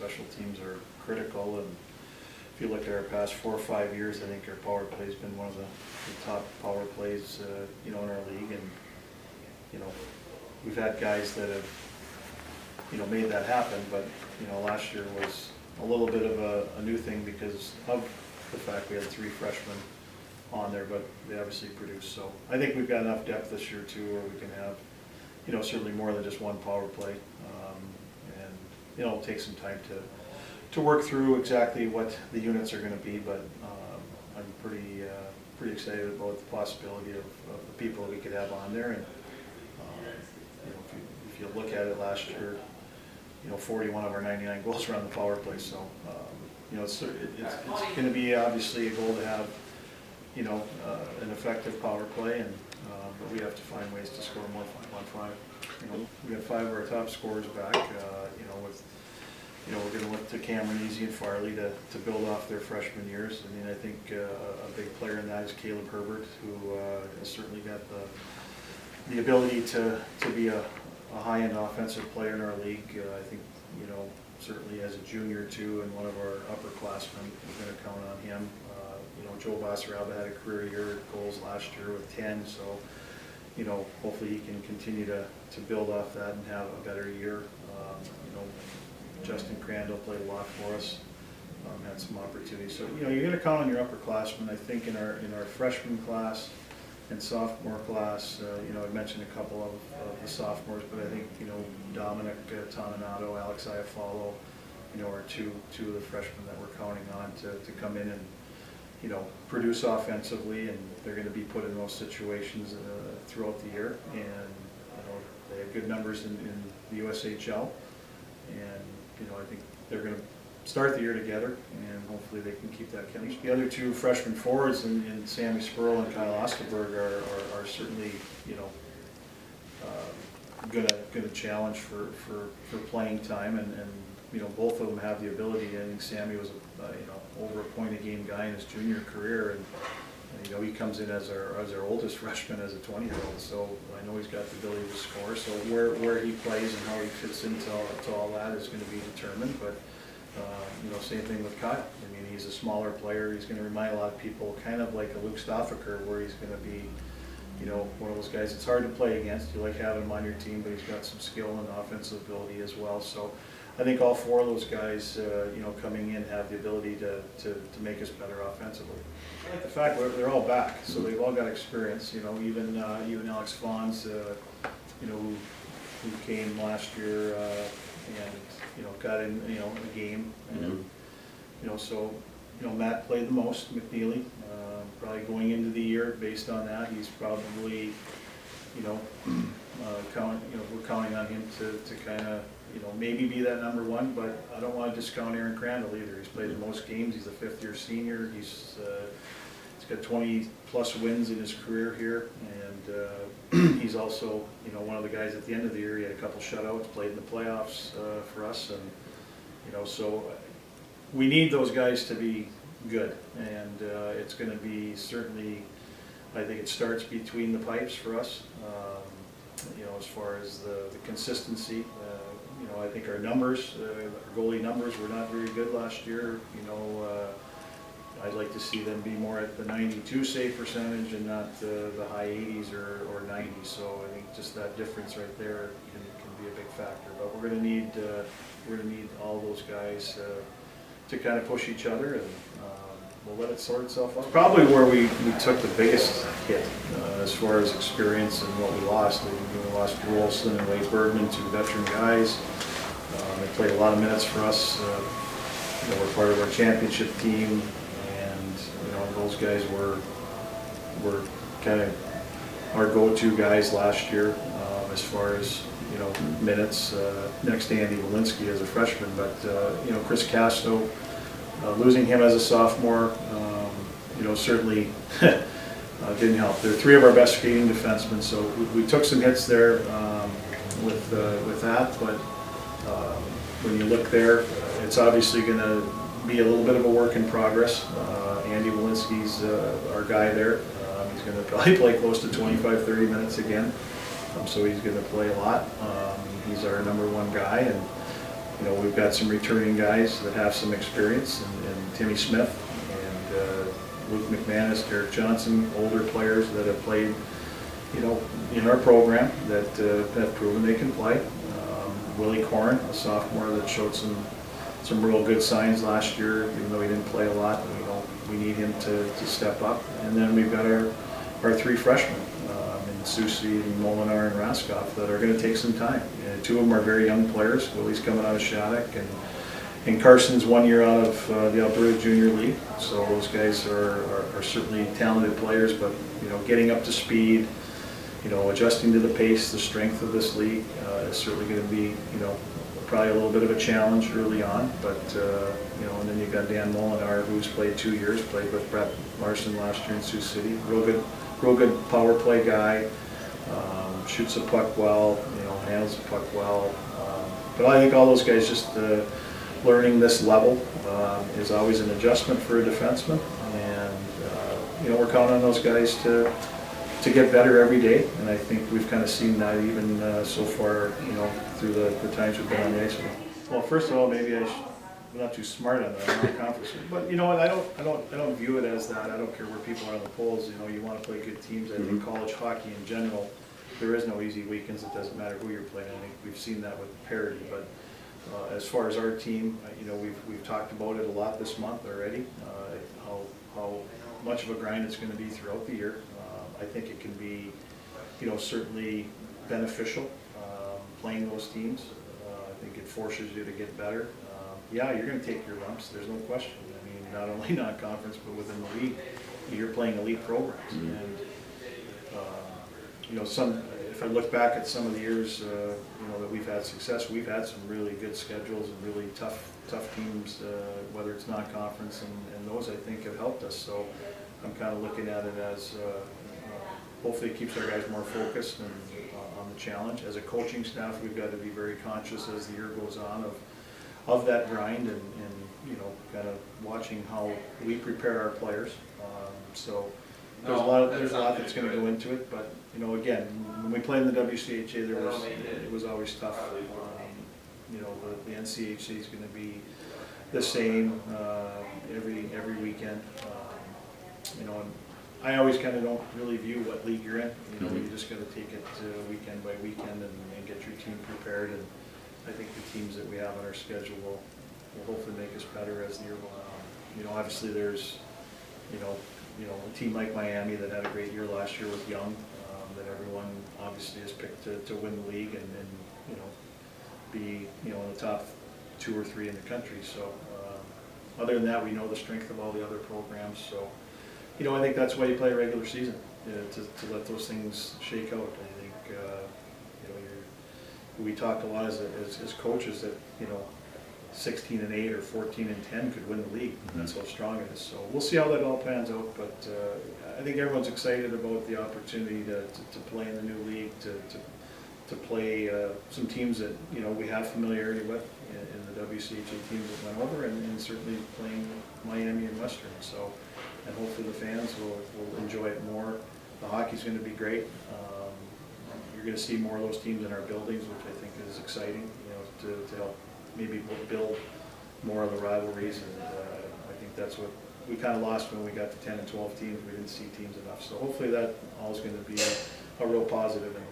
special teams are critical, and if you look at our past 4 or 5 years, I think our power play has been one of the top power plays, you know, in our league, and you know, we've had guys that have, you know, made that happen, but you know, last year was a little bit of a new thing because of the fact we had 3 freshmen on there, but they obviously produced. So I think we've got enough depth this year too, where we can have, you know, certainly more than just one power play, and you know, it'll take some time to work through exactly what the units are going to be, but I'm pretty excited about the possibility of the people that we could have on there. And you know, if you look at it last year, you know, 41 of our 99 goals were on the power play. So you know, it's going to be obviously a goal to have, you know, an effective power play, and but we have to find ways to score more 5-on-5. You know, we got 5 of our top scorers back. You know, with we're going to look to Cameron, Easy, and Farley to build off their freshman years. I mean, I think a big player in that is Caleb Herbert, who has certainly got the ability to be a high-end offensive player in our league. I think, you know, certainly as a junior too, and one of our upperclassmen, we're going to count on him. You know, Joe Vassaraba had a career year goals last year with 10, so you know, hopefully he can continue to build off that and have a better year. You know, Justin Crandall played a lot for us, had some opportunities. So you know, you're going to count on your upperclassmen. I think in our freshman class and sophomore class, you know, I mentioned a couple of the sophomores, but I think, you know, Dominic Toninato, Alex Iafallo, you know, are two of the freshmen that we're counting on to come in and, you know, produce offensively, and they're going to be put in those situations throughout the year. And you know, they have good numbers in the USHL, and you know, I think they're going to start the year together, and hopefully they can keep that chemistry. The other 2 freshman forwards in Sammy Spurl and Kyle Osterberg are certainly, you know, gonna challenge for playing time, and you know, both of them have the ability. I think Sammy was you know, over a point a game guy in his junior career, and you know, he comes in as our oldest freshman as a 20-year-old. So I know he's got the ability to score. So where he plays and how he fits into all that is going to be determined. But you know, same thing with Kyle. I mean, he's a smaller player. He's going to remind a lot of people kind of like a Luke Stoffaker, where he's going to be, you know, one of those guys it's hard to play against. You like having him on your team, but he's got some skill and offensive ability as well. So I think all 4 of those guys, you know, coming in have the ability to make us better offensively. I like the fact that they're all back, so they've all got experience. You know, even Alex Fons, you know, who came last year and you know, got in, you know, a game, and you know, so you know, Matt played the most. McNeely, probably going into the year, based on that, he's probably, you know, we're counting on him to kind of, you know, maybe be that number 1, but I don't want to discount Aaron Crandall either. He's played the most games. He's a 5th-year senior. He's got 20-plus wins in his career here, and he's also, you know, one of the guys at the end of the year. He had a couple shutouts, played in the playoffs for us, and you know, so we need those guys to be good, and it's going to be certainly, I think it starts between the pipes for us. You know, as far as the consistency, you know, I think our numbers, our goalie numbers were not very good last year. You know, I'd like to see them be more at the 92 save percentage and not the high 80s or 90s. So I think just that difference right there can be a big factor. But we're going to need all those guys to kind of push each other, and we'll let it sort itself out. Probably where we took the biggest hit as far as experience and what we lost. We lost Drew Olson and Wade Bergman, 2 veteran guys. They played a lot of minutes for us. You know, we're part of our championship team, and you know, those guys were kind of our go-to guys last year as far as, you know, minutes. Next to Andy Walensky as a freshman, but you know, Chris Casto, losing him as a sophomore, you know, certainly didn't help. They're 3 of our best skating defensemen, so we took some hits there with that. But when you look there, it's obviously going to be a little bit of a work in progress. Andy Walensky's our guy there. He's going to probably play close to 25-30 minutes again, so he's going to play a lot. He's our number 1 guy, and you know, we've got some returning guys that have some experience, and Timmy Smith and Luke McManus, Derek Johnson, older players that have played, you know, in our program that have proven they can play. Willie Corn, a sophomore that showed some real good signs last year, even though he didn't play a lot. You know, we need him to step up. And then we've got our three freshmen, in Susie, and Molinar, and Raskoff, that are going to take some time. And two of them are very young players. Willie's coming out of Shattuck, and Carson's 1 year out of the Alberta Junior League. So those guys are certainly talented players, but, you know, getting up to speed, you know, adjusting to the pace, the strength of this league is certainly going to be, you know, probably a little bit of a challenge early on. But, you know, and then you've got Dan Molinar, who's played 2 years, played with Brett Larson last year in Sioux City. Real good power play guy, shoots the puck well, you know, handles the puck well. But I think all those guys, just learning this level is always an adjustment for a defenseman. And, you know, we're counting on those guys to get better every day, and I think we've kind of seen that even so far, you know, through the times we've been on the ice. Well, first of all, maybe I'm not too smart on that. I'm not conference, but you know what? I don't view it as that. I don't care where people are on the polls. You know, you want to play good teams. I think college hockey in general, there is no easy weekends. It doesn't matter who you're playing. I think we've seen that with parity. But as far as our team, you know, we've talked about it a lot this month already. How much of a grind it's going to be throughout the year. I think it can be, you know, certainly beneficial playing those teams. I think it forces you to get better. Yeah, you're going to take your lumps. There's no question. I mean, not only non-conference, but within the league, you're playing elite programs. And you know, if I look back at some of the years, you know, that we've had success, we've had some really good schedules and really tough teams, whether it's non-conference, and those I think have helped us. So I'm kind of looking at it as hopefully it keeps our guys more focused and on the challenge. As a coaching staff, we've got to be very conscious as the year goes on of that grind, and you know, kind of watching how we prepare our players. So there's a lot that's going to go into it. But you know, again, when we played in the WCHA, it was always tough. You know, the NCHC is going to be the same every weekend. You know, and I always kind of don't really view what league you're in. You know, you just got to take it weekend by weekend and get your team prepared. And I think the teams that we have on our schedule will hopefully make us better as the year goes on. You know, obviously there's, you know, a team like Miami that had a great year last year with Young, that everyone obviously has picked to win the league and you know, be, you know, in the top 2 or 3 in the country. So other than that, we know the strength of all the other programs. So, you know, I think that's why you play a regular season, to let those things shake out. I think, you know, we talk a lot as coaches that, you know, 16-8 or 14-10 could win the league. That's how strong it is. So we'll see how that all pans out. But I think everyone's excited about the opportunity to play in the new league, to play some teams that, you know, we have familiarity with in the WCHA teams that went over, and certainly playing Miami and Western. So. And hopefully the fans will enjoy it more. The hockey's going to be great. You're going to see more of those teams in our buildings, which I think is exciting, you know, to help maybe build more of the rivalries. And I think that's what we kind of lost when we got to 10 and 12 teams. We didn't see teams enough. So hopefully that all is going to be a real positive. And